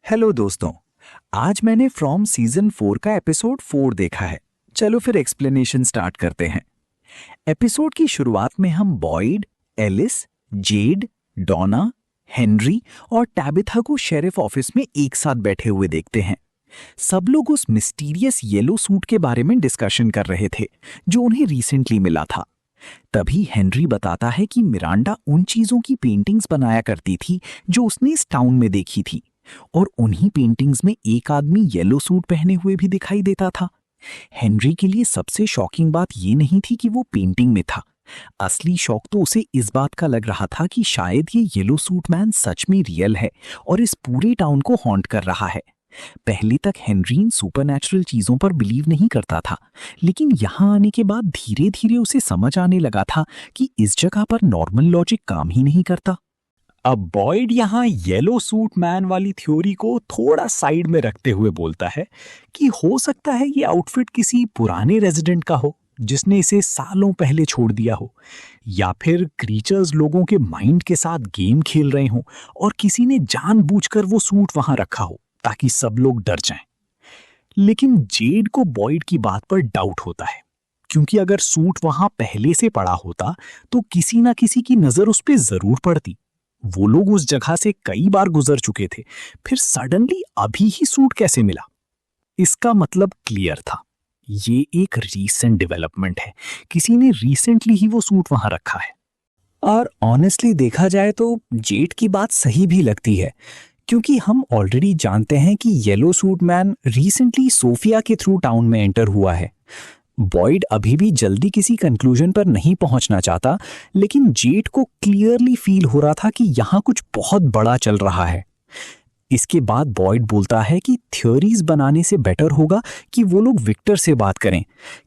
Hello दोस्तों। आज मैंने फ्रॉम सीजन 4 का एपिसोड 4 देखा है। चलो फिर एक्सप्लेनेशन स्टार्ट करते हैं। एपिसोड की शुरुआत में हम बॉयड, एलिस, जेड, डॉना, हेनरी और टैबिथा को शेरिफ ऑफिस में एक साथ बैठे हुए देखते हैं। सब लोग उस मिस्टीरियस येलो सूट के बारे में डिस्कशन कर रहे थे जो उन्हें रिसेंटली मिला था। तभी हेनरी बताता है कि मिरांडा उन चीजों की पेंटिंग्स बनाया करती थी जो उसने इस टाउन में देखी थी, और उन्हीं पेंटिंग्स में एक आदमी येलो सूट पहने हुए भी दिखाई देता था। हेनरी के लिए सबसे शॉकिंग बात ये नहीं थी कि वो पेंटिंग में था। असली शौक तो उसे इस बात का लग रहा था कि शायद ये येलो सूट मैन सच में रियल है और इस पूरे टाउन को हॉन्ट कर रहा है। पहले तक हेनरी इन सुपरनैचुरल चीजों पर बिलीव नहीं करता था, लेकिन यहाँ आने के बाद धीरे धीरे उसे समझ आने लगा था कि इस जगह पर नॉर्मल लॉजिक काम ही नहीं करता। अब बॉयड यहाँ येलो सूट मैन वाली थ्योरी को थोड़ा साइड में रखते हुए बोलता है कि हो सकता है ये आउटफिट किसी पुराने रेजिडेंट का हो जिसने इसे सालों पहले छोड़ दिया हो, या फिर क्रीचर्स लोगों के माइंड के साथ गेम खेल रहे हों और किसी ने जानबूझकर वो सूट वहां रखा हो ताकि सब लोग डर जाएं। लेकिन जेड को बॉयड की बात पर डाउट होता है, क्योंकि अगर सूट वहां पहले से पड़ा होता तो किसी ना किसी की नजर उस पर जरूर पड़ती। वो लोग उस जगह से कई बार गुजर चुके थे, फिर सडनली अभी ही सूट कैसे मिला? इसका मतलब क्लियर था, ये एक रीसेंट डेवलपमेंट है। किसी ने रिसेंटली ही वो सूट वहां रखा है। और ऑनेस्टली देखा जाए तो जेड की बात सही भी लगती है, क्योंकि हम ऑलरेडी जानते हैं कि yellow suit man recently Sophia के थ्रू टाउन में एंटर हुआ है। बॉयड अभी भी जल्दी किसी कंक्लूजन पर नहीं पहुंचना चाहता, लेकिन जेड को क्लियरली फील हो रहा था कि यहां कुछ बहुत बड़ा चल रहा है। इसके बाद बॉयड बोलता है कि थ्योरीज बनाने से बेटर होगा कि वो लोग विक्टर से बात करें,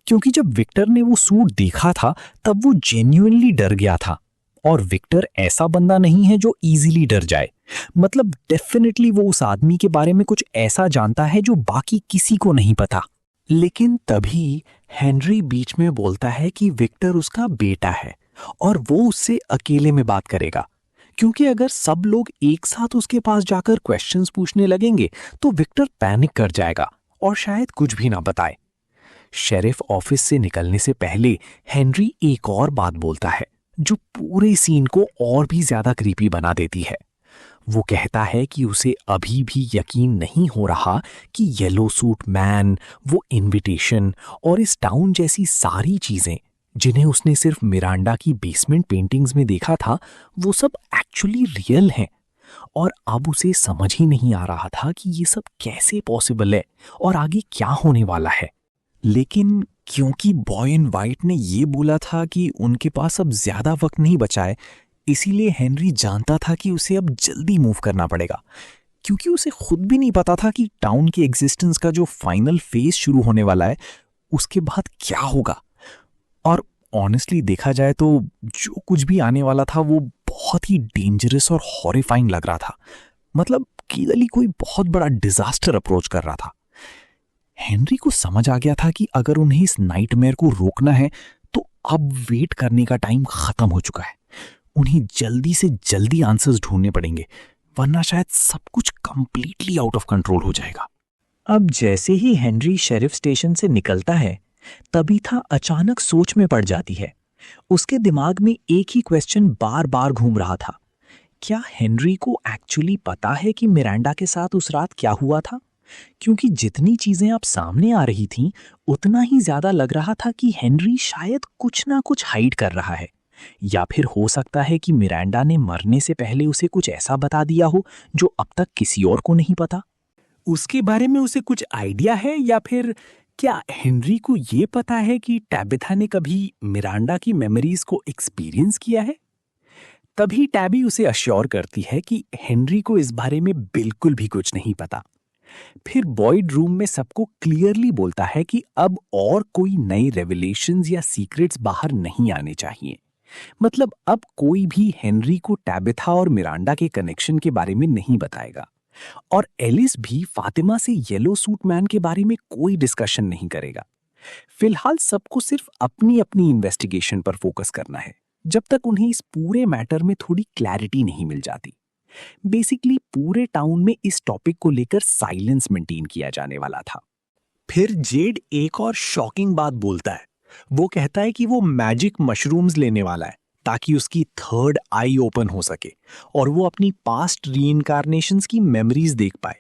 क्योंकि जब विक्टर ने वो सूट देखा था तब वो जेन्युइनली डर गया था, और विक्टर ऐसा बंदा नहीं है जो इजीली डर जाए। मतलब डेफिनेटली वो उस आदमी के बारे में कुछ ऐसा जानता है जो बाकी किसी को नहीं पता। लेकिन तभी हेनरी बीच में बोलता है कि विक्टर उसका बेटा है और वो उससे अकेले में बात करेगा, क्योंकि अगर सब लोग एक साथ उसके पास जाकर क्वेश्चंस पूछने लगेंगे तो विक्टर पैनिक कर जाएगा और शायद कुछ भी ना बताए। शेरिफ ऑफिस से निकलने से पहले हेनरी एक और बात बोलता है जो पूरे सीन को और भी ज्यादा क्रीपी बना देती है। वो कहता है कि उसे अभी भी यकीन नहीं हो रहा कि येलो सूट मैन, वो इनविटेशन और इस टाउन जैसी सारी चीजें जिन्हें उसने सिर्फ मिरांडा की बेसमेंट पेंटिंग्स में देखा था, वो सब एक्चुअली रियल हैं। और अब उसे समझ ही नहीं आ रहा था कि ये सब कैसे पॉसिबल है और आगे क्या होने वाला है। लेकिन क्योंकि बॉय इन वाइट ने ये बोला था कि उनके पास अब ज्यादा वक्त नहीं बचा है, इसीलिए हेनरी जानता था कि उसे अब जल्दी मूव करना पड़ेगा, क्योंकि उसे खुद भी नहीं पता था कि टाउन की एग्जिस्टेंस का जो फाइनल फेज शुरू होने वाला है उसके बाद क्या होगा। और ऑनेस्टली देखा जाए तो जो कुछ भी आने वाला था वो बहुत ही डेंजरस और हॉरिफाइंग लग रहा था। मतलब क्लियरली कोई बहुत बड़ा डिजास्टर अप्रोच कर रहा था। हेनरी को समझ आ गया था कि अगर उन्हें इस नाइटमेयर को रोकना है तो अब वेट करने का टाइम खत्म हो चुका है। उन्हें जल्दी से जल्दी आंसर्स ढूंढने पड़ेंगे, वरना शायद सब कुछ कंप्लीटली आउट ऑफ कंट्रोल हो जाएगा। अब जैसे ही हेनरी शेरिफ स्टेशन से निकलता है, तबीथा अचानक सोच में पड़ जाती है। उसके दिमाग में एक ही क्वेश्चन बार बार घूम रहा था। क्या हेनरी को एक्चुअली पता है कि मिरांडा के साथ उस रात क्या हुआ था? क्योंकि जितनी चीजें अब सामने आ रही थीं, उतना ही ज्यादा लग रहा था कि हेनरी शायद कुछ ना कुछ हाइड कर रहा है। या फिर हो सकता है कि मिरांडा ने मरने से पहले उसे कुछ ऐसा बता दिया हो जो अब तक किसी और को नहीं पता। उसके बारे में उसे कुछ आइडिया है, या फिर क्या हेनरी को ये पता है कि टैबिथा ने कभी मिरांडा की मेमोरीज को एक्सपीरियंस किया है? तभी टैबी उसे अश्योर करती है कि हेनरी को इस बारे में बिल्कुल भी कुछ नहीं पता। फिर बॉयड रूम में सबको क्लियरली बोलता है कि अब और कोई नए रेवलेशंस या सीक्रेट्स बाहर नहीं आने चाहिए। मतलब अब कोई भी हेनरी को टैबिथा और मिरांडा के कनेक्शन के बारे में नहीं बताएगा, और एलिस भी फातिमा से येलो सूट मैन के बारे में कोई डिस्कशन नहीं करेगा। फिलहाल सबको सिर्फ अपनी अपनी इन्वेस्टिगेशन पर फोकस करना है, जब तक उन्हें इस पूरे मैटर में थोड़ी क्लैरिटी नहीं मिल जाती। बेसिकली पूरे टाउन में इस टॉपिक को लेकर साइलेंस मेंटेन किया जाने वाला था। फिर जेड एक और शॉकिंग बात बोलता है। वो कहता है कि वो मैजिक मशरूम्स लेने वाला है ताकि उसकी थर्ड आई ओपन हो सके और वो अपनी पास्ट रीइंकार्नेशंस की मेमोरीज देख पाए।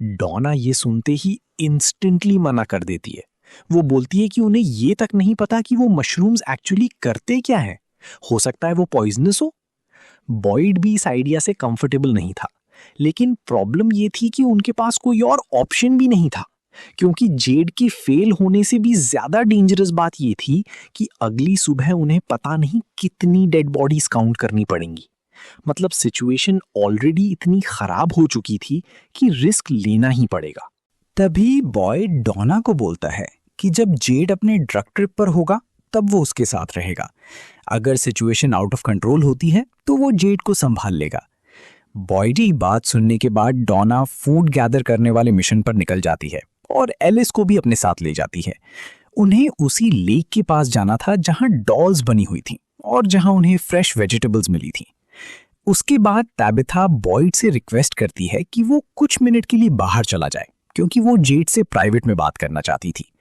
डॉना ये सुनते ही इंस्टेंटली मना कर देती है। वो बोलती है कि उन्हें ये तक नहीं पता कि वो मशरूम्स एक्चुअली करते क्या हैं। हो सकता है वो पॉइजनस हो। बॉयड भी इस आइडिया से कंफर्टेबल नहीं था, लेकिन प्रॉब्लम ये थी कि उनके पास कोई और ऑप्शन भी नहीं था, क्योंकि जेड के फेल होने से भी ज्यादा डेंजरस बात ये थी कि अगली सुबह उन्हें पता नहीं कितनी डेड बॉडीज काउंट करनी पड़ेंगी। मतलब सिचुएशन ऑलरेडी इतनी खराब हो चुकी थी कि रिस्क लेना ही पड़ेगा। तभी बॉयड डॉना को बोलता है कि जब जेड अपने ड्रग ट्रिप पर होगा तब वो उसके साथ रहेगा। अगर सिचुएशन आउट ऑफ कंट्रोल होती है तो वो जेड को संभाल लेगा। बॉयड की बात सुनने के बाद डॉना फूड गैदर करने वाले मिशन पर निकल जाती है और एलिस को भी अपने साथ ले जाती है। उन्हें उसी लेक के पास जाना था जहां डॉल्स बनी हुई थी और जहां उन्हें फ्रेश वेजिटेबल्स मिली थी। उसके बाद टैबिथा बॉयड से रिक्वेस्ट करती है कि वो कुछ मिनट के लिए बाहर चला जाए, क्योंकि वो जेड से प्राइवेट में बात करना चाहती थी।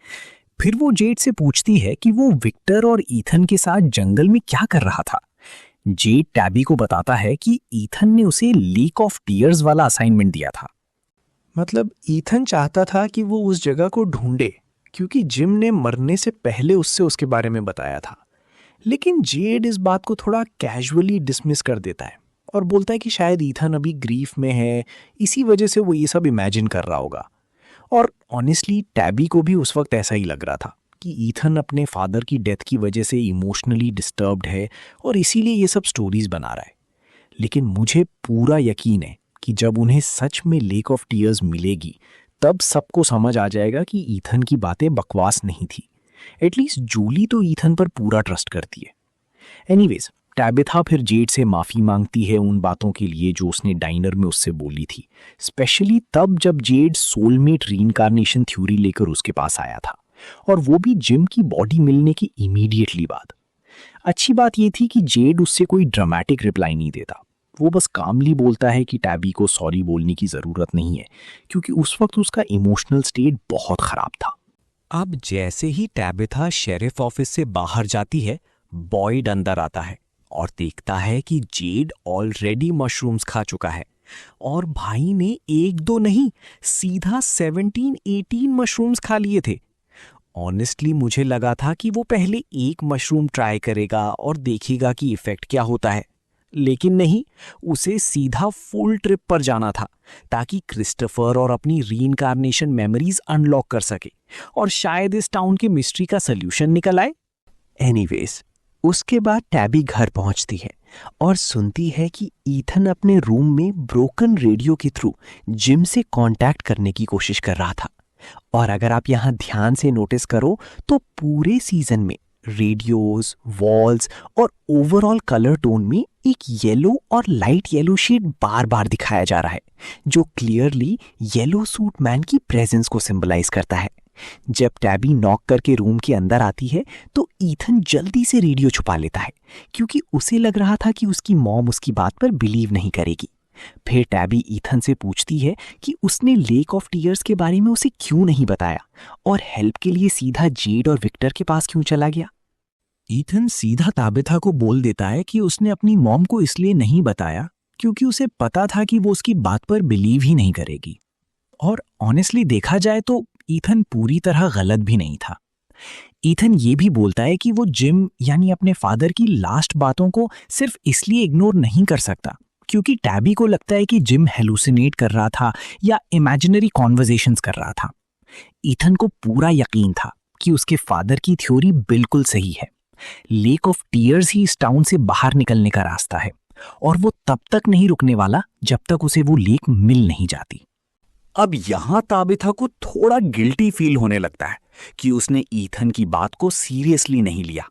फिर वो जेड से पूछती है कि वो विक्टर और ईथन के साथ जंगल में क्या कर रहा था। जेड टैबी को बताता है कि ईथन ने उसे लेक ऑफ टीयर्स वाला असाइनमेंट दिया था। मतलब ईथन चाहता था कि वो उस जगह को ढूंढे, क्योंकि जिम ने मरने से पहले उससे उसके बारे में बताया था। लेकिन जेड इस बात को थोड़ा कैजुअली डिसमिस कर देता है और बोलता है कि शायद ईथन अभी ग्रीफ में है, इसी वजह से वो ये सब इमेजिन कर रहा होगा। और ऑनेस्टली टैबी को भी उस वक्त ऐसा ही लग रहा था कि ईथन अपने फादर की डेथ की वजह से इमोशनली डिस्टर्ब्ड है और इसीलिए ये सब स्टोरीज बना रहा है। लेकिन मुझे पूरा यकीन है कि जब उन्हें सच में लेक ऑफ टीयर्स मिलेगी तब सबको समझ आ जाएगा कि ईथन की बातें बकवास नहीं थी। एटलीस्ट जूली तो ईथन पर पूरा ट्रस्ट करती है। एनीवेज, टैबिथा फिर जेड से माफ़ी मांगती है उन बातों के लिए जो उसने डाइनर में उससे बोली थी, स्पेशली तब जब जेड सोलमेट रीइंकार्नेशन थ्योरी लेकर उसके पास आया था, और वो भी जिम की बॉडी मिलने की इमीडिएटली बाद। अच्छी बात ये थी कि जेड उससे कोई ड्रामेटिक रिप्लाई नहीं देता। वो बस कामली बोलता है कि टैबी को सॉरी बोलने की ज़रूरत नहीं है, क्योंकि उस वक्त उसका इमोशनल स्टेट बहुत ख़राब था। अब जैसे ही टैबिथा शेरिफ ऑफिस से बाहर जाती है, बॉयड अंदर आता है और देखता है कि जेड ऑलरेडी मशरूम्स खा चुका है, और भाई ने एक दो नहीं सीधा 17-18 मशरूम्स खा लिए थे। ऑनेस्टली मुझे लगा था कि वो पहले एक मशरूम ट्राई करेगा और देखेगा कि इफेक्ट क्या होता है, लेकिन नहीं, उसे सीधा फुल ट्रिप पर जाना था ताकि क्रिस्टोफर और अपनी रीइंकार्नेशन मेमोरीज अनलॉक कर सके और शायद इस टाउन के मिस्ट्री का सल्यूशन निकल आए। एनीवेज, उसके बाद टैबी घर पहुंचती है और सुनती है कि ईथन अपने रूम में ब्रोकन रेडियो के थ्रू जिम से कांटेक्ट करने की कोशिश कर रहा था। और अगर आप यहाँ ध्यान से नोटिस करो तो पूरे सीजन में रेडियोज, वॉल्स और ओवरऑल कलर टोन में एक येलो और लाइट येलो शेड बार बार दिखाया जा रहा है, जो क्लियरली येलो सूट मैन की प्रेजेंस को सिंबलाइज करता है। जब टैबी नॉक करके रूम के अंदर आती है तो ईथन जल्दी से रेडियो छुपा लेता है, क्योंकि उसे लग रहा था कि उसकी मॉम उसकी बात पर बिलीव नहीं करेगी। फिर टैबी ईथन से पूछती है कि उसने लेक ऑफ टीयर्स के बारे में उसे क्यों नहीं बताया और हेल्प के लिए सीधा जेड और विक्टर के पास क्यों चला गया। ईथन सीधा ताबिथा को बोल देता है कि उसने अपनी मॉम को इसलिए नहीं बताया क्योंकि उसे पता था कि वो उसकी बात पर बिलीव ही नहीं करेगी। और ऑनेस्टली देखा जाए तो ईथन पूरी तरह गलत भी नहीं था। ईथन ये भी बोलता है कि वो जिम यानी अपने फादर की लास्ट बातों को सिर्फ इसलिए इग्नोर नहीं कर सकता क्योंकि टैबी को लगता है कि जिम हेलुसिनेट कर रहा था या इमेजिनरी कॉन्वर्जेशंस कर रहा था। ईथन को पूरा यकीन था कि उसके फादर की थ्योरी बिल्कुल सही है। लेक ऑफ टीयर्स ही इस टाउन से बाहर निकलने का रास्ता है, और वो तब तक नहीं रुकने वाला जब तक उसे वो लेक मिल नहीं जाती। अब यहां ताबिथा को थोड़ा गिल्टी फील होने लगता है कि उसने ईथन की बात को सीरियसली नहीं लिया।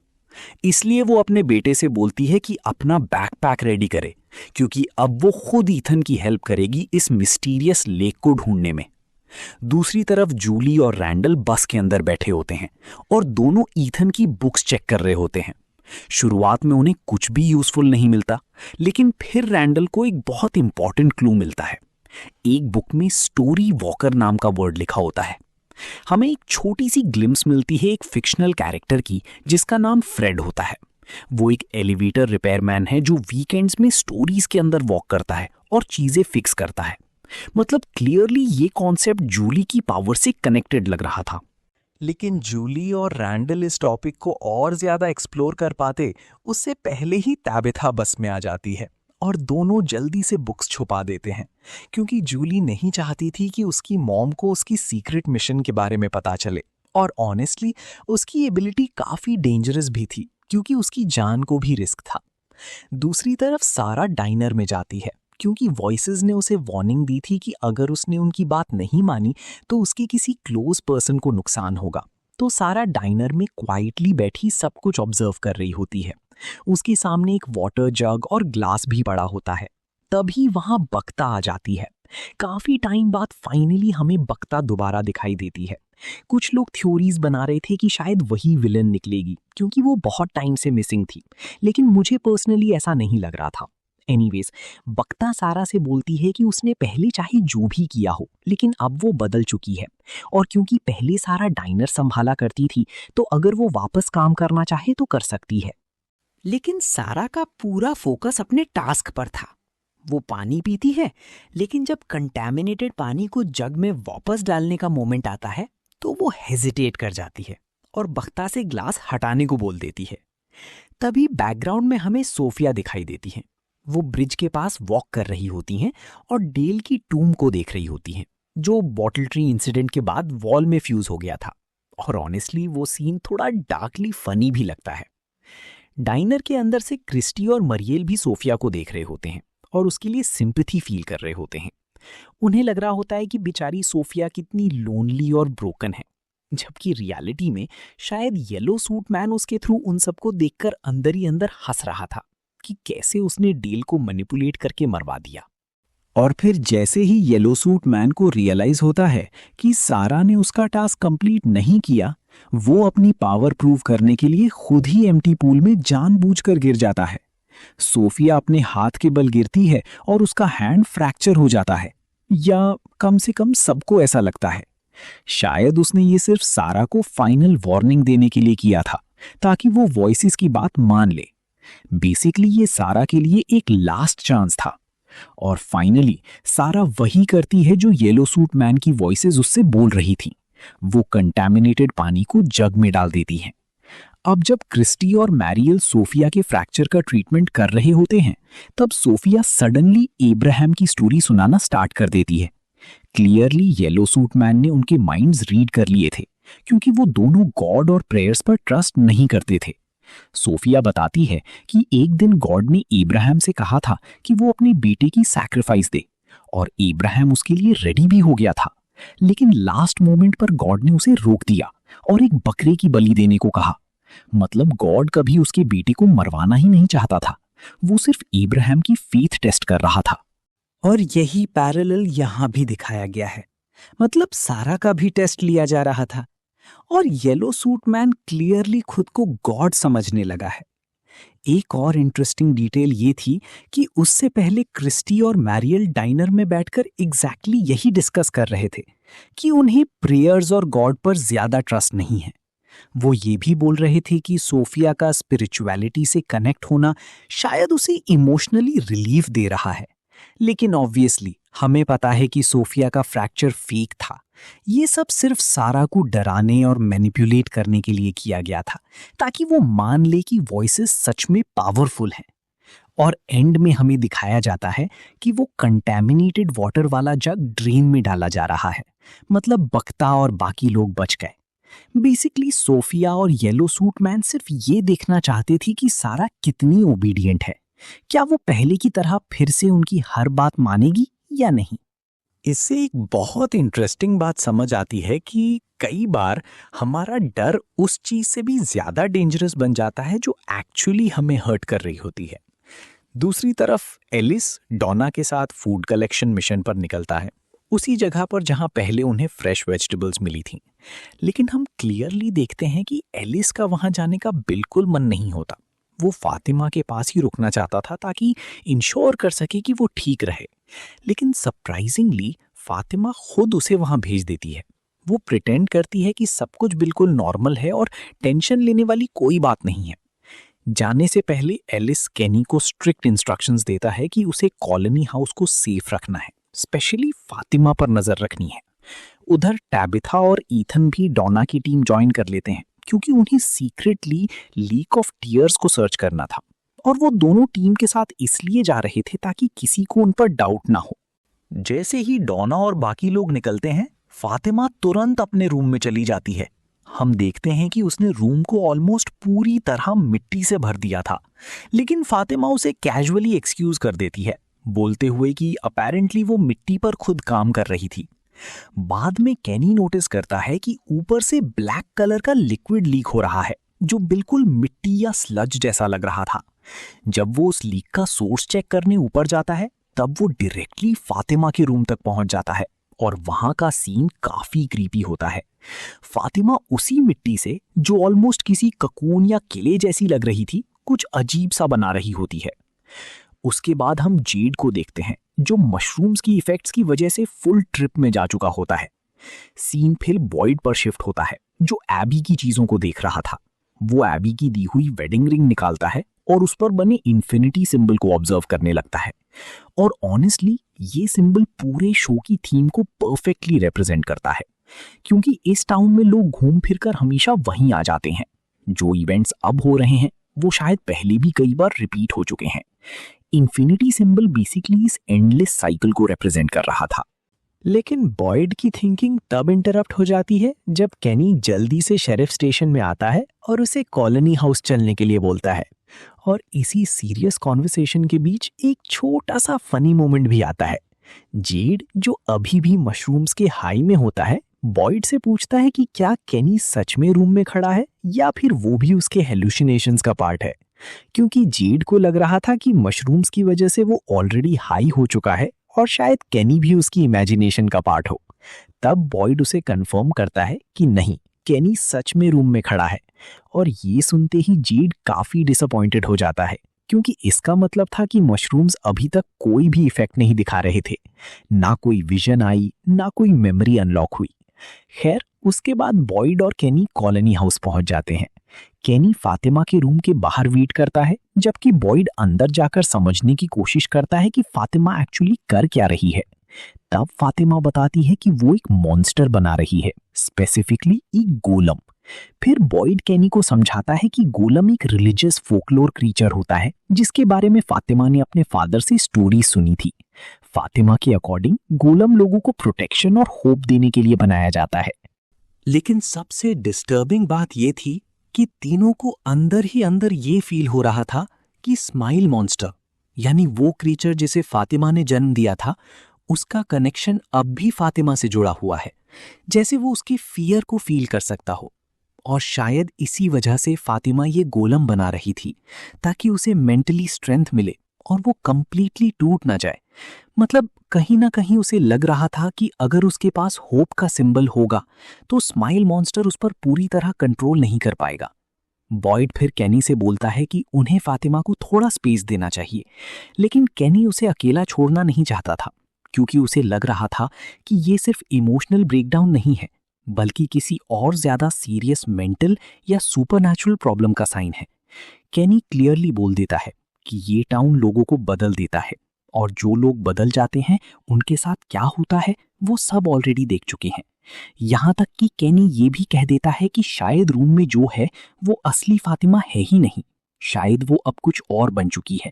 इसलिए वो अपने बेटे से बोलती है कि अपना बैकपैक रेडी करे, क्योंकि अब वो खुद ईथन की हेल्प करेगी इस मिस्टीरियस लेक को ढूंढने में। दूसरी तरफ जूली और रैंडल बस के अंदर बैठे होते हैं और दोनों ईथन की बुक्स चेक कर रहे होते हैं। शुरुआत में उन्हें कुछ भी यूजफुल नहीं मिलता, लेकिन फिर रैंडल को एक बहुत इंपॉर्टेंट क्लू मिलता है। एक बुक में स्टोरी वॉकर नाम का वर्ड लिखा होता है। हमें एक छोटी सी ग्लिम्स मिलती है एक फिक्शनल कैरेक्टर की जिसका नाम फ्रेड होता है। वो एक एलिवेटर रिपेयरमैन है जो वीकेंड्स में स्टोरीज के अंदर वॉक करता है और चीजें फिक्स करता है। मतलब क्लियरली ये कॉन्सेप्ट जूली की पावर से कनेक्टेड लग रहा था। लेकिन जूली और रैंडल इस टॉपिक को और ज्यादा एक्सप्लोर कर पाते उससे पहले ही ताबिथा बस में आ जाती है और दोनों जल्दी से बुक्स छुपा देते हैं, क्योंकि जूली नहीं चाहती थी कि उसकी मॉम को उसकी सीक्रेट मिशन के बारे में पता चले। और ऑनेस्टली उसकी एबिलिटी काफी डेंजरस भी थी, क्योंकि उसकी जान को भी रिस्क था। दूसरी तरफ सारा डाइनर में जाती है, क्योंकि वॉइसेस ने उसे वार्निंग दी थी कि अगर उसने उनकी बात नहीं मानी तो उसके किसी क्लोज पर्सन को नुकसान होगा। तो सारा डाइनर में क्वाइटली बैठी सब कुछ ऑब्जर्व कर रही होती है। उसके सामने एक वाटर जग और ग्लास भी पड़ा होता है। तभी वहां बक्ता आ जाती है। काफी टाइम बाद फाइनली हमें बक्ता दोबारा दिखाई देती है। कुछ लोग थ्योरीज बना रहे थे कि शायद वही विलन निकलेगी, क्योंकि वो बहुत टाइम से मिसिंग थी, लेकिन मुझे पर्सनली ऐसा नहीं लग रहा था। एनीवेज, बक्ता सारा से बोलती है कि उसने पहले चाहे जो भी किया हो, लेकिन अब वो बदल चुकी है, और क्योंकि पहले सारा डाइनर संभाला करती थी तो अगर वो वापस काम करना चाहे तो कर सकती है। लेकिन सारा का पूरा फोकस अपने टास्क पर था। वो पानी पीती है, लेकिन जब कंटैमिनेटेड पानी को जग में वापस डालने का मोमेंट आता है तो वो हेजिटेट कर जाती है और बख्ता से ग्लास हटाने को बोल देती है। तभी बैकग्राउंड में हमें सोफिया दिखाई देती हैं। वो ब्रिज के पास वॉक कर रही होती हैं और डेल की टूम को देख रही होती हैं, जो बॉटल ट्री इंसिडेंट के बाद वॉल में फ्यूज हो गया था। और ऑनेस्टली वो सीन थोड़ा डार्कली फनी भी लगता है। डाइनर के अंदर से क्रिस्टी और मरियल भी सोफिया को देख रहे होते हैं और उसके लिए सिंपैथी फील कर रहे होते हैं। उन्हें लग रहा होता है कि बेचारी सोफिया कितनी लोनली और ब्रोकन है, जबकि रियलिटी में शायद येलो सूट मैन उसके थ्रू उन सबको देखकर अंदर ही अंदर हंस रहा था कि कैसे उसने डेल को मैनिपुलेट करके मरवा दिया। और फिर जैसे ही येलो सूट मैन को रियलाइज होता है कि सारा ने उसका टास्क कंप्लीट नहीं किया, वो अपनी पावर प्रूव करने के लिए खुद ही एम्प्टी पूल में जानबूझकर गिर जाता है। सोफिया अपने हाथ के बल गिरती है और उसका हैंड फ्रैक्चर हो जाता है, या कम से कम सबको ऐसा लगता है। शायद उसने ये सिर्फ सारा को फाइनल वार्निंग देने के लिए किया था, ताकि वो वॉइसेस की बात मान ले। बेसिकली ये सारा के लिए एक लास्ट चांस था। और फाइनली सारा वही करती है जो येलो सूट मैन की वॉइसेस उससे बोल रही थी। वो कंटैमिनेटेड पानी को जग में डाल देती है। अब जब क्रिस्टी और मैरियल सोफिया के फ्रैक्चर का ट्रीटमेंट कर रहे होते हैं, तब सोफिया सडनली एब्राहम की स्टोरी सुनाना स्टार्ट कर देती है। क्लियरली येलो सूट मैन ने उनके माइंड्स रीड कर लिए थे, क्योंकि वो दोनों गॉड और प्रेयर्स पर ट्रस्ट नहीं करते थे। सोफिया बताती है कि एक दिन गॉड ने इब्राहिम से कहा था कि वो अपने बेटे की सैक्रिफाइस दे, और इब्राहिम उसके लिए रेडी भी हो गया था। लेकिन लास्ट मोमेंट पर गॉड ने उसे रोक दिया और एक बकरे की बलि देने को कहा। मतलब गॉड कभी उसके बेटे को मरवाना ही नहीं चाहता था, वो सिर्फ इब्राहिम की फेथ टेस्ट कर रहा था। और यही पैरेलल यहाँ भी दिखाया गया है। मतलब सारा का भी टेस्ट लिया जा रहा था, और येलो सूट मैन क्लियरली खुद को गॉड समझने लगा है। एक और इंटरेस्टिंग डिटेल ये थी कि उससे पहले क्रिस्टी और मैरियल डाइनर में बैठकर एग्जैक्टली यही डिस्कस कर रहे थे कि उन्हें प्रेयर्स और गॉड पर ज्यादा ट्रस्ट नहीं है। वो ये भी बोल रहे थे कि सोफिया का स्पिरिचुअलिटी से कनेक्ट होना शायद उसे इमोशनली रिलीफ दे रहा है। लेकिन ऑब्वियसली हमें पता है कि सोफिया का फ्रैक्चर फेक था। ये सब सिर्फ सारा को डराने और मैनिपुलेट करने के लिए किया गया था, ताकि वो मान ले कि वॉइसेस सच में पावरफुल हैं। और एंड में हमें दिखाया जाता है कि वो कंटैमिनेटेड वाटर वाला जग ड्रेन में डाला जा रहा है। मतलब बक्ता और बाकी लोग बच गए। बेसिकली सोफिया और येलो सूट मैन सिर्फ ये देखना चाहते थे कि सारा कितनी ओबीडिएंट है। क्या वो पहले की तरह फिर से उनकी हर बात मानेगी या नहीं। इससे एक बहुत इंटरेस्टिंग बात समझ आती है कि कई बार हमारा डर उस चीज से भी ज्यादा डेंजरस बन जाता है जो एक्चुअली हमें हर्ट कर रही होती है। दूसरी तरफ एलिस डॉना के साथ फूड कलेक्शन मिशन पर निकलता है, उसी जगह पर जहां पहले उन्हें फ्रेश वेजिटेबल्स मिली थीं। लेकिन हम क्लियरली देखते हैं कि एलिस का वहां जाने का बिल्कुल मन नहीं होता। वो फातिमा के पास ही रुकना चाहता था ताकि इंश्योर कर सके कि वो ठीक रहे। लेकिन सरप्राइजिंगली फातिमा खुद उसे वहां भेज देती है। वो प्रिटेंड करती है कि सब कुछ बिल्कुल नॉर्मल है और टेंशन लेने वाली कोई बात नहीं है। जाने से पहले एलिस केनी को स्ट्रिक्ट इंस्ट्रक्शंस देता है कि उसे कॉलोनी हाउस को सेफ रखना है, स्पेशली फातिमा पर नजर रखनी है। उधर टैबिथा और ईथन भी डॉना की टीम ज्वाइन कर लेते हैं क्योंकि उन्हें सीक्रेटली लीक ऑफ टीयर्स को सर्च करना था, और वो दोनों टीम के साथ इसलिए जा रहे थे ताकि किसी को उन पर डाउट ना हो। जैसे ही डॉना और बाकी लोग निकलते हैं, फातिमा तुरंत अपने रूम में चली जाती है। हम देखते हैं कि उसने रूम को ऑलमोस्ट पूरी तरह मिट्टी से भर दिया था, लेकिन फातिमा उसे कैजुअली एक्सक्यूज कर देती है, बोलते हुए कि अपैरेंटली वो मिट्टी पर खुद काम कर रही थी। बाद में केनी नोटिस करता है कि ऊपर से ब्लैक कलर का लिक्विड लीक हो रहा है जो बिल्कुल मिट्टी या स्लज जैसा लग रहा था। जब वो उस लीक का सोर्स चेक करने ऊपर जाता है, तब वो डायरेक्टली फातिमा के रूम तक पहुंच जाता है और वहां का सीन काफी क्रीपी होता है। फातिमा उसी मिट्टी से, जो ऑलमोस्ट किसी ककून या किले जैसी लग रही थी, कुछ अजीब सा बना रही होती है। उसके बाद हम जेड को देखते हैं, जो मशरूम्स की इफेक्ट्स की वजह से फुल ट्रिप में जा चुका होता है। सीन फिर बॉयड पर शिफ्ट होता है, जो एबी की चीजों को देख रहा था। वो एबी की दी हुई वेडिंग रिंग निकालता है और उस पर बने इन्फिनिटी सिंबल को ऑब्जर्व करने लगता है। और ऑनेस्टली ये सिंबल पूरे शो की थीम को परफेक्टली रिप्रेजेंट करता है, क्योंकि इस टाउन में लोग घूम फिरकर हमेशा वहीं आ जाते हैं। जो इवेंट्स अब हो रहे हैं वो शायद पहले भी कई बार रिपीट हो चुके हैं। इन्फिनिटी सिंबल बेसिकली इस एंडलेस साइकिल को रिप्रेजेंट कर रहा था। लेकिन बॉयड की थिंकिंग तब इंटरप्ट हो जाती है जब केनी जल्दी से शेरिफ स्टेशन में आता है और उसे कॉलोनी हाउस चलने के लिए बोलता है। और इसी सीरियस कॉन्वर्सेशन के बीच एक छोटा सा फनी मोमेंट भी आता है। जेड, जो अभी भी मशरूम्स के हाई में होता है, बॉयड से पूछता है कि क्या केनी सच में रूम में खड़ा है या फिर वो भी उसके हेलुसिनेशंस का पार्ट है, क्योंकि जेड को लग रहा था कि मशरूम्स की वजह से वो ऑलरेडी हाई हो चुका है और शायद केनी भी उसकी इमेजिनेशन का पार्ट हो। तब बॉयड उसे कंफर्म करता है कि नहीं, केनी सच में रूम में खड़ा है। और ये सुनते ही जेड काफी डिसअपॉइंटेड हो जाता है, क्योंकि इसका मतलब था कि मशरूम्स अभी तक कोई भी इफेक्ट नहीं दिखा रहे थे। ना कोई विजन आई, ना कोई मेमोरी अनलॉक हुई। खैर, उसके बाद बॉयड और केनी कॉलोनी हाउस पहुंच जाते हैं। केनी फातिमा के रूम के बाहर वेट करता है, जबकि बॉयड अंदर जाकर समझने की कोशिश करता है कि फातिमा एक्चुअली कर क्या रही है। तब फातिमा बताती है कि वो एक मॉन्स्टर बना रही है, स्पेसिफिकली एक गोलम। फिर बॉयड केनी को समझाता है कि गोलम एक रिलीजियस फोकलोर क्रीचर होता है, जिसके बारे में फातिमा ने अपने फादर से स्टोरी सुनी थी। फातिमा के अकॉर्डिंग गोलम लोगों को प्रोटेक्शन और होप देने के लिए बनाया जाता है। लेकिन सबसे डिस्टर्बिंग बात ये थी कि तीनों को अंदर ही अंदर ये फील हो रहा था कि स्माइल मॉन्स्टर, यानी वो क्रीचर जिसे फातिमा ने जन्म दिया था, उसका कनेक्शन अब भी फातिमा से जुड़ा हुआ है, जैसे वो उसकी फियर को फील कर सकता हो। और शायद इसी वजह से फातिमा ये गोलम बना रही थी, ताकि उसे मेंटली स्ट्रेंथ मिले और वो कंप्लीटली टूट ना जाए। मतलब कहीं ना कहीं उसे लग रहा था कि अगर उसके पास होप का सिंबल होगा तो स्माइल मॉन्स्टर उस पर पूरी तरह कंट्रोल नहीं कर पाएगा। बॉयड फिर केनी से बोलता है कि उन्हें फातिमा को थोड़ा स्पेस देना चाहिए, लेकिन केनी उसे अकेला छोड़ना नहीं चाहता था, क्योंकि उसे लग रहा था कि ये सिर्फ इमोशनल ब्रेकडाउन नहीं है, बल्कि किसी और ज्यादा सीरियस मेंटल या सुपरनैचुरल प्रॉब्लम का साइन है। केनी क्लियरली बोल देता है कि ये टाउन लोगों को बदल देता है, और जो लोग बदल जाते हैं उनके साथ क्या होता है वो सब ऑलरेडी देख चुके हैं। यहां तक कि केनी ये भी कह देता है कि शायद रूम में जो है वो असली फातिमा है ही नहीं, शायद वो अब कुछ और बन चुकी है।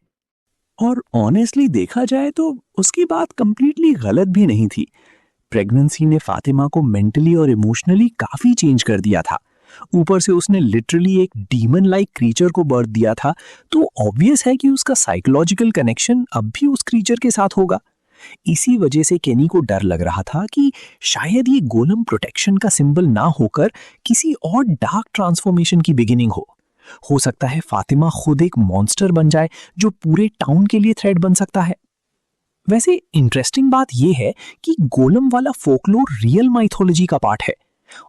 और ऑनेस्टली देखा जाए तो उसकी बात कंप्लीटली गलत भी नहीं थी। प्रेगनेंसी ने फातिमा को मेंटली और इमोशनली काफी चेंज कर दिया था। ऊपर से उसने लिटरली एक डीमन लाइक क्रीचर को बर्थ दिया था, तो ऑब्वियस है कि उसका साइकोलॉजिकल कनेक्शन अब भी उस क्रीचर के साथ होगा। इसी वजह से केनी को डर लग रहा था कि शायद ये गोलम प्रोटेक्शन का सिंबल ना होकर किसी और डार्क ट्रांसफॉर्मेशन की बिगिनिंग हो सकता है फातिमा खुद एक मॉन्स्टर बन जाए जो पूरे टाउन के लिए थ्रेट बन सकता है। वैसे इंटरेस्टिंग बात यह है कि गोलम वाला फोकलोर रियल माइथोलॉजी का पार्ट है,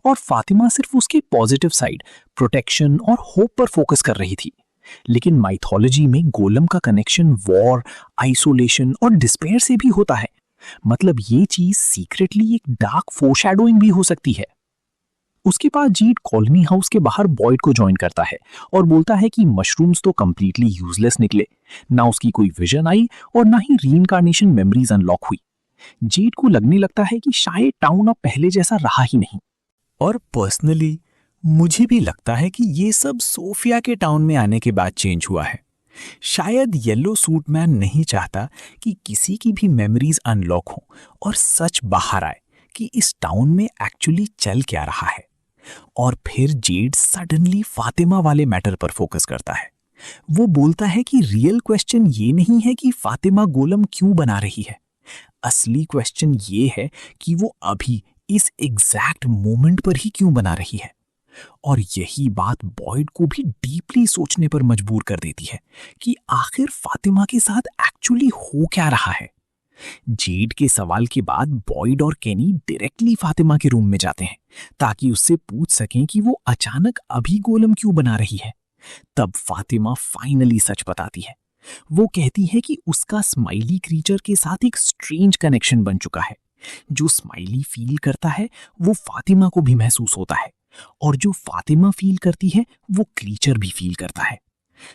और फातिमा सिर्फ उसके पॉजिटिव साइड, प्रोटेक्शन और होप पर फोकस कर रही थी। लेकिन माइथोलॉजी में गोलम का कनेक्शन वॉर, आइसोलेशन और डिस्पेयर से भी होता है। मतलब ये चीज सीक्रेटली एक डार्क फोरशैडोइंग भी हो सकती है। उसके बाद जीड कॉलोनी हाउस के बाहर बॉयड को ज्वाइन करता है और बोलता है कि मशरूम्स तो कंप्लीटली यूजलेस निकले, ना उसकी कोई विजन आई और ना ही रीइंकार्नेशन मेमोरीज अनलॉक हुई। जीड को लगने लगता है कि शायद टाउन अब पहले जैसा रहा ही नहीं। और पर्सनली मुझे भी लगता है कि ये सब सोफिया के टाउन में आने के बाद चेंज हुआ है। शायद येलो सूट मैन नहीं चाहता कि किसी की भी मेमोरीज अनलॉक हो और सच बाहर आए कि इस टाउन में एक्चुअली चल क्या रहा है। और फिर जेड सडनली फातिमा वाले मैटर पर फोकस करता है। वो बोलता है कि रियल क्वेश्चन ये नहीं है कि फातिमा गोलम क्यों बना रही है, असली क्वेश्चन ये है कि वो अभी इस एग्जैक्ट मोमेंट पर ही क्यों बना रही है। और यही बात बॉयड को भी डीपली सोचने पर मजबूर कर देती है कि आखिर फातिमा के साथ एक्चुअली हो क्या रहा है। जेड के सवाल के बाद बॉयड और केनी डायरेक्टली फातिमा के रूम में जाते हैं ताकि उससे पूछ सकें कि वो अचानक अभी गोलम क्यों बना रही है। तब फातिमा फाइनली सच बताती है। वो कहती है कि उसका स्माइली क्रीचर के साथ एक स्ट्रेंज कनेक्शन बन चुका है। जो स्माइली फील करता है वो फातिमा को भी महसूस होता है, और जो फातिमा फील करती है वो क्रीचर भी फील करता है।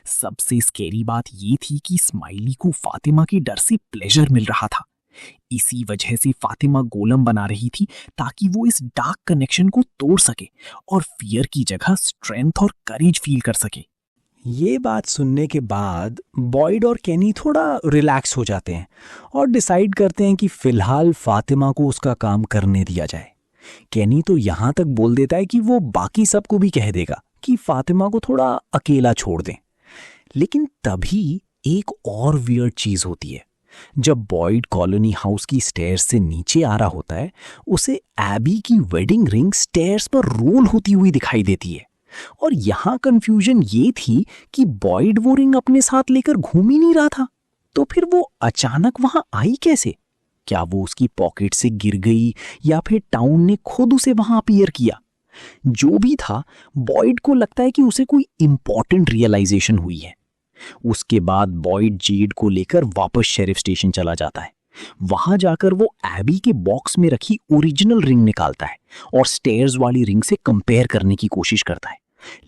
सबसे स्कैरी बात ये थी कि स्माइली को फातिमा के डर से प्लेजर मिल रहा था। इसी वजह से फातिमा गोलम बना रही थी ताकि वो इस डार्क कनेक्शन को तोड़ सके और फियर की जगह स्ट्रेंथ और करेज फील कर सके। ये बात सुनने के बाद बॉयड और केनी थोड़ा रिलैक्स हो जाते हैं और डिसाइड करते हैं कि फिलहाल फातिमा को उसका काम करने दिया जाए। केनी तो यहाँ तक बोल देता है कि वो बाकी सबको भी कह देगा कि फातिमा को थोड़ा अकेला छोड़ दें। लेकिन तभी एक और वियर्ड चीज होती है। जब बॉयड कॉलोनी हाउस की स्टेयर्स से नीचे आ रहा होता है, उसे एबी की वेडिंग रिंग स्टेयर्स पर रोल होती हुई दिखाई देती है। और यहां कंफ्यूजन ये थी कि बॉयड वो रिंग अपने साथ लेकर घूम ही नहीं रहा था, तो फिर वो अचानक वहां आई कैसे? क्या वो उसकी पॉकेट से गिर गई या फिर टाउन ने खुद उसे वहां अपीयर किया? जो भी था, बॉयड को लगता है कि उसे कोई इंपॉर्टेंट रियलाइजेशन हुई है। उसके बाद बॉयड जेड को लेकर वापस शेरिफ स्टेशन चला जाता है। वहां जाकर वो एबी के बॉक्स में रखी ओरिजिनल रिंग निकालता है और स्टेयर्स वाली रिंग से कंपेयर करने की कोशिश करता है।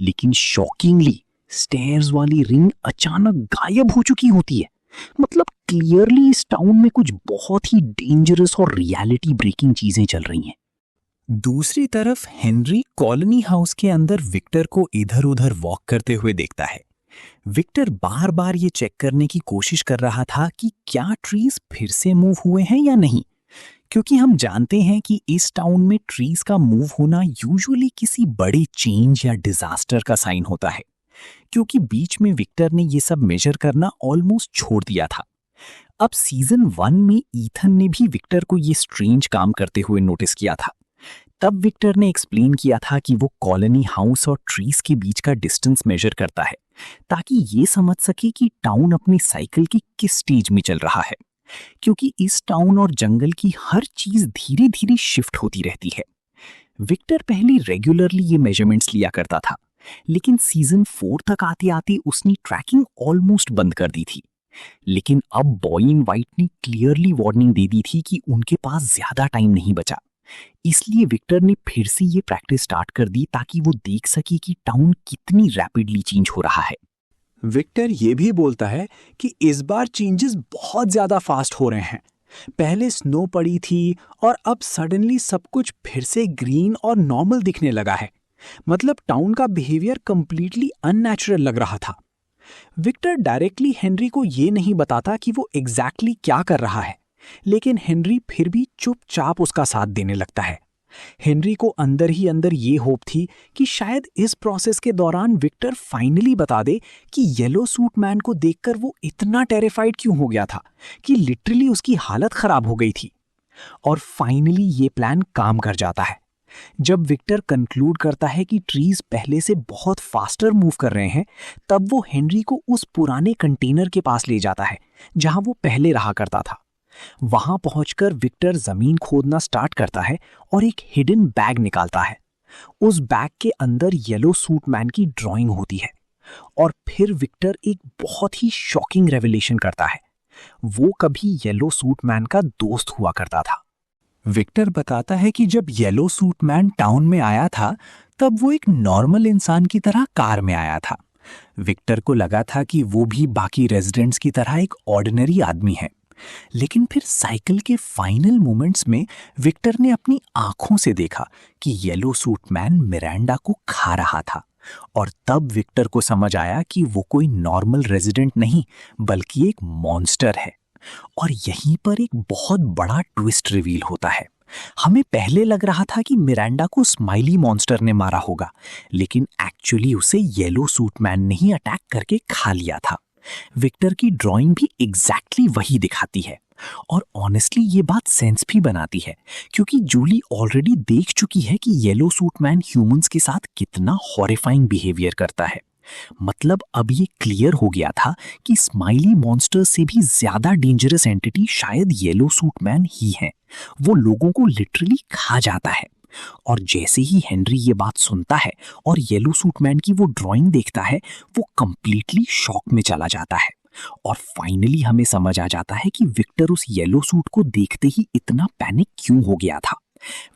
लेकिन शॉकिंगली स्टेयर्स वाली रिंग अचानक गायब हो चुकी होती है। मतलब क्लियरली इस टाउन में कुछ बहुत ही डेंजरस और रियलिटी ब्रेकिंग चीजें चल रही हैं। दूसरी तरफ हेनरी कॉलोनी हाउस के अंदर विक्टर को इधर उधर वॉक करते हुए देखता है। विक्टर बार बार ये चेक करने की कोशिश कर रहा था कि क्या ट्रीज फिर से मूव हुए हैं या नहीं, क्योंकि हम जानते हैं कि इस टाउन में ट्रीज का मूव होना यूजुअली किसी बड़े चेंज या डिजास्टर का साइन होता है। क्योंकि बीच में विक्टर ने ये सब मेजर करना ऑलमोस्ट छोड़ दिया था। अब सीजन 1 में ईथन ने भी विक्टर को ये स्ट्रेंज काम करते हुए नोटिस किया था। तब विक्टर ने एक्सप्लेन किया था कि वो कॉलोनी हाउस और ट्रीज के बीच का डिस्टेंस मेजर करता है ताकि ये समझ सके कि टाउन अपनी साइकिल की किस स्टेज में चल रहा है, क्योंकि इस टाउन और जंगल की हर चीज धीरे धीरे शिफ्ट होती रहती है। विक्टर पहले रेगुलरली ये मेजरमेंट्स लिया करता था, लेकिन सीजन 4 तक आते आते उसने ट्रैकिंग ऑलमोस्ट बंद कर दी थी। लेकिन अब बॉय इन वाइट ने क्लियरली वार्निंग दे दी थी कि उनके पास ज्यादा टाइम नहीं बचा। इसलिए विक्टर ने फिर से ये प्रैक्टिस स्टार्ट कर दी ताकि वो देख सके कि टाउन कितनी रैपिडली चेंज हो रहा है। विक्टर ये भी बोलता है कि इस बार चेंजेस बहुत ज्यादा फास्ट हो रहे हैं। पहले स्नो पड़ी थी और अब सडनली सब कुछ फिर से ग्रीन और नॉर्मल दिखने लगा है। मतलब टाउन का बिहेवियर कंप्लीटली अननेचुरल लग रहा था। विक्टर डायरेक्टली हेनरी को ये नहीं बताता कि वो एग्जैक्टली क्या कर रहा है, लेकिन हेनरी फिर भी चुपचाप उसका साथ देने लगता है। हेनरी को अंदर ही अंदर ये होप थी कि शायद इस प्रोसेस के दौरान विक्टर फाइनली बता दे कि येलो सूट मैन को देखकर वो इतना टेरिफाइड क्यों हो गया था कि लिटरली उसकी हालत खराब हो गई थी। और फाइनली ये प्लान काम कर जाता है। जब विक्टर कंक्लूड करता है कि ट्रीज पहले से बहुत फास्टर मूव कर रहे हैं, तब वो हेनरी को उस पुराने कंटेनर के पास ले जाता है जहां वो पहले रहा करता था। वहां पहुंचकर विक्टर जमीन खोदना स्टार्ट करता है और एक हिडन बैग निकालता है। उस बैग के अंदर येलो सूट मैन की ड्राइंग होती है और फिर विक्टर एक बहुत ही शॉकिंग रेवलेशन करता है। वो कभी येलो सूट मैन का दोस्त हुआ करता था। विक्टर बताता है कि जब येलो सूट मैन टाउन में आया था तब वो एक नॉर्मल इंसान की तरह कार में आया था। विक्टर को लगा था कि वो भी बाकी रेजिडेंट्स की तरह एक ऑर्डिनरी आदमी है, लेकिन फिर साइकिल के फाइनल मोमेंट्स में विक्टर ने अपनी आंखों से देखा कि येलो सूट मैन मिरांडा को खा रहा था, और तब विक्टर को समझ आया कि वो कोई नॉर्मल रेजिडेंट नहीं बल्कि एक मॉन्स्टर है। और यहीं पर एक बहुत बड़ा ट्विस्ट रिवील होता है। हमें पहले लग रहा था कि मिरांडा को स्माइली मॉन्स्टर ने मारा होगा, लेकिन एक्चुअली उसे येलो सूट मैन ने ही अटैक करके खा लिया था। विक्टर की ड्राइंग भी एग्जैक्टली वही दिखाती है, और ऑनेस्टली ये बात सेंस भी बनाती है, क्योंकि जूली ऑलरेडी देख चुकी है कि येलो सूट मैन ह्यूमंस के साथ कितना हॉरिफाइंग बिहेवियर करता है। मतलब अब ये क्लियर हो गया था कि स्माइली मॉन्स्टर से भी ज्यादा डेंजरस एंटिटी शायद येलो सूट मैन ही है। वो लोगों को लिटरली खा जाता है। और जैसे ही हेनरी ये बात सुनता है और येलो सूट मैन की वो ड्राइंग देखता है, वो कंप्लीटली शॉक में चला जाता है। और फाइनली हमें समझ आ जाता है कि विक्टर उस येलो सूट को देखते ही इतना पैनिक क्यों हो गया था।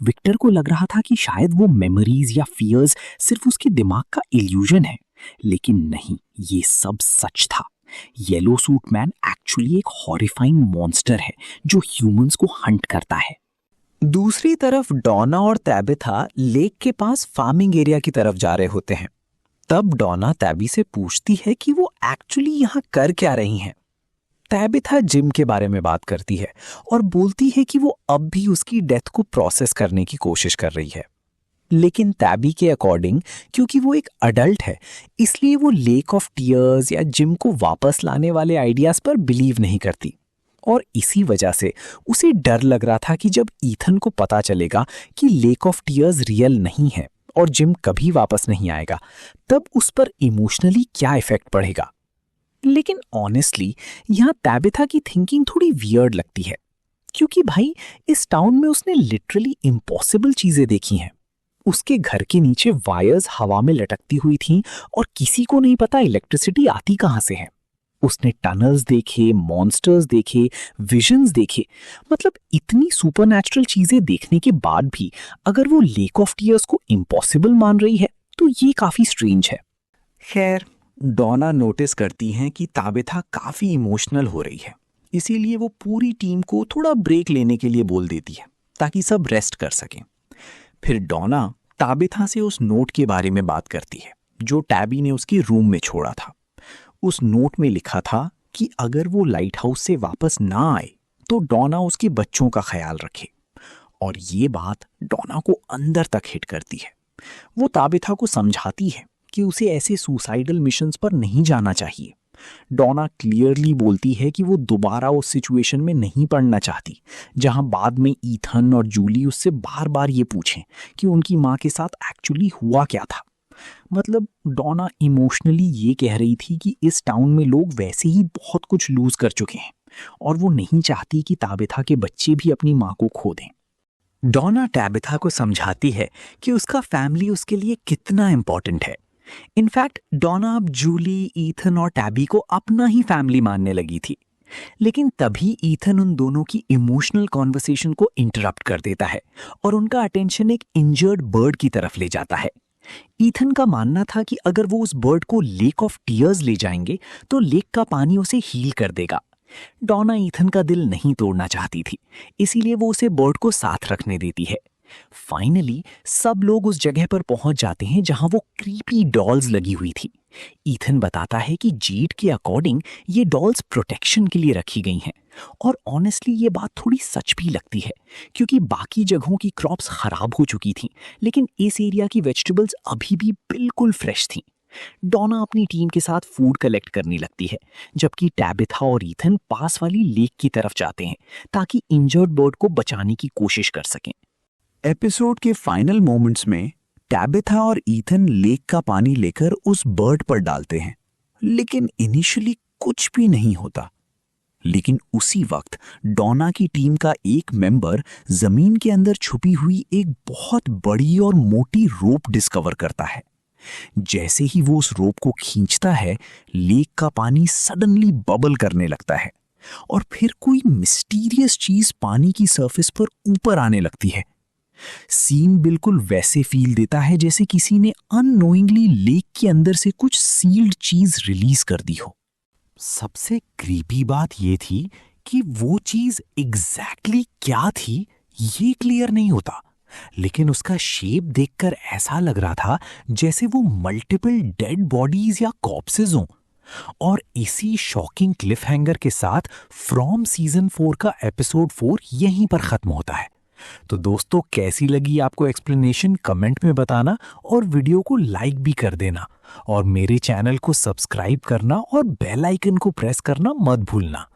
विक्टर को लग रहा था कि शायद वो मेमोरीज या फियर्स सिर्फ उसके दिमाग का इल्यूजन है, लेकिन नहीं, ये सब सच था। येलो सूट मैन एक्चुअली एक हॉरिफाइंग मॉन्स्टर है जो ह्यूमंस को हंट करता है। दूसरी तरफ डॉना और तैबिथा लेक के पास फार्मिंग एरिया की तरफ जा रहे होते हैं। तब डॉना तैबी से पूछती है कि वो एक्चुअली यहाँ कर क्या रही हैं। तैबिथा जिम के बारे में बात करती है और बोलती है कि वो अब भी उसकी डेथ को प्रोसेस करने की कोशिश कर रही है, लेकिन तैबी के अकॉर्डिंग क्योंकि वो एक अडल्ट है, इसलिए वो लेक ऑफ टीयर्स या जिम को वापस लाने वाले आइडियाज पर बिलीव नहीं करती। और इसी वजह से उसे डर लग रहा था कि जब ईथन को पता चलेगा कि लेक ऑफ टीयर्स रियल नहीं है और जिम कभी वापस नहीं आएगा, तब उस पर इमोशनली क्या इफेक्ट पड़ेगा। लेकिन ऑनेस्टली यहाँ तैबिथा की थिंकिंग थोड़ी वियर्ड लगती है, क्योंकि भाई इस टाउन में उसने लिटरली इम्पॉसिबल चीजें देखी हैं। उसके घर के नीचे वायर्स हवा में लटकती हुई थीं और किसी को नहीं पता इलेक्ट्रिसिटी आती कहां से है। उसने टनल्स देखे, मॉन्स्टर्स देखे, विजन्स देखे। मतलब इतनी सुपरनैचुरल चीजें देखने के बाद भी अगर वो लेक ऑफ टीयर्स को इम्पॉसिबल मान रही है तो ये काफी स्ट्रेंज है। खैर, डॉना नोटिस करती हैं कि ताबिथा काफी इमोशनल हो रही है, इसीलिए वो पूरी टीम को थोड़ा ब्रेक लेने के लिए बोल देती है ताकि सब रेस्ट कर सकें। फिर डॉना ताबिथा से उस नोट के बारे में बात करती है जो टैबी ने उसके रूम में छोड़ा था। उस नोट में लिखा था कि अगर वो लाइट हाउस से वापस ना आए तो डॉना उसके बच्चों का ख्याल रखे। और ये बात डॉना को अंदर तक हिट करती है। वो ताबिथा को समझाती है कि उसे ऐसे सुसाइडल मिशंस पर नहीं जाना चाहिए। डॉना क्लियरली बोलती है कि वो दोबारा उस सिचुएशन में नहीं पड़ना चाहती जहां बाद में ईथन और जूली उससे बार बार ये पूछें कि उनकी माँ के साथ एक्चुअली हुआ क्या था। मतलब डॉना इमोशनली ये कह रही थी कि इस टाउन में लोग वैसे ही बहुत कुछ लूज कर चुके हैं और वो नहीं चाहती कि ताबिथा के बच्चे भी अपनी माँ को खो दें। डॉना टैबिथा को समझाती है कि उसका फैमिली उसके लिए कितना इंपॉर्टेंट है। इनफैक्ट डॉना अब जूली, ईथन और टैबी को अपना ही फैमिली मानने लगी थी। लेकिन तभी ईथन उन दोनों की इमोशनल कॉन्वर्सेशन को इंटरप्ट कर देता है और उनका अटेंशन एक इंजर्ड बर्ड की तरफ ले जाता है। ईथन का मानना था कि अगर वो उस बर्ड को लेक ऑफ टीयर्स ले जाएंगे तो लेक का पानी उसे हील कर देगा। डॉना ईथन का दिल नहीं तोड़ना चाहती थी, इसीलिए वो उसे बर्ड को साथ रखने देती है। फाइनली सब लोग उस जगह पर पहुंच जाते हैं जहां वो क्रीपी डॉल्स लगी हुई थी। ईथन बताता है कि जेड के अकॉर्डिंग ये डॉल्स प्रोटेक्शन के लिए रखी गई हैं, और ऑनेस्टली ये बात थोड़ी सच भी लगती है, क्योंकि बाकी जगहों की क्रॉप्स खराब हो चुकी थीं, लेकिन इस एरिया की वेजिटेबल्स अभी भी बिल्कुल फ्रेश थीं। डॉना अपनी टीम के साथ फूड कलेक्ट करने लगती है, जबकि टैबिथा और ईथन पास वाली लेक की तरफ जाते हैं ताकि इंजर्ड बर्ड को बचाने की कोशिश कर सकें। एपिसोड के फाइनल मोमेंट्स में टैबिथा और ईथन लेक का पानी लेकर उस बर्ड पर डालते हैं, लेकिन इनिशियली कुछ भी नहीं होता। लेकिन उसी वक्त डॉना की टीम का एक मेंबर जमीन के अंदर छुपी हुई एक बहुत बड़ी और मोटी रोप डिस्कवर करता है। जैसे ही वो उस रोप को खींचता है, लेक का पानी सडनली बबल करने लगता है और फिर कोई मिस्टीरियस चीज पानी की सरफेस पर ऊपर आने लगती है। सीन बिल्कुल वैसे फील देता है जैसे किसी ने अननोइंगली लेक के अंदर से कुछ सील्ड चीज रिलीज कर दी हो। सबसे क्रीपी बात यह थी कि वो चीज एग्जैक्टली क्या थी ये क्लियर नहीं होता, लेकिन उसका शेप देखकर ऐसा लग रहा था जैसे वो मल्टीपल डेड बॉडीज या कॉर्प्सेज हों। और इसी शॉकिंग क्लिफ हैंगर के साथ फ्रॉम सीजन 4 का एपिसोड 4 यहीं पर खत्म होता है। तो दोस्तों, कैसी लगी आपको एक्सप्लेनेशन कमेंट में बताना और वीडियो को लाइक भी कर देना और मेरे चैनल को सब्सक्राइब करना और बेल आइकन को प्रेस करना मत भूलना।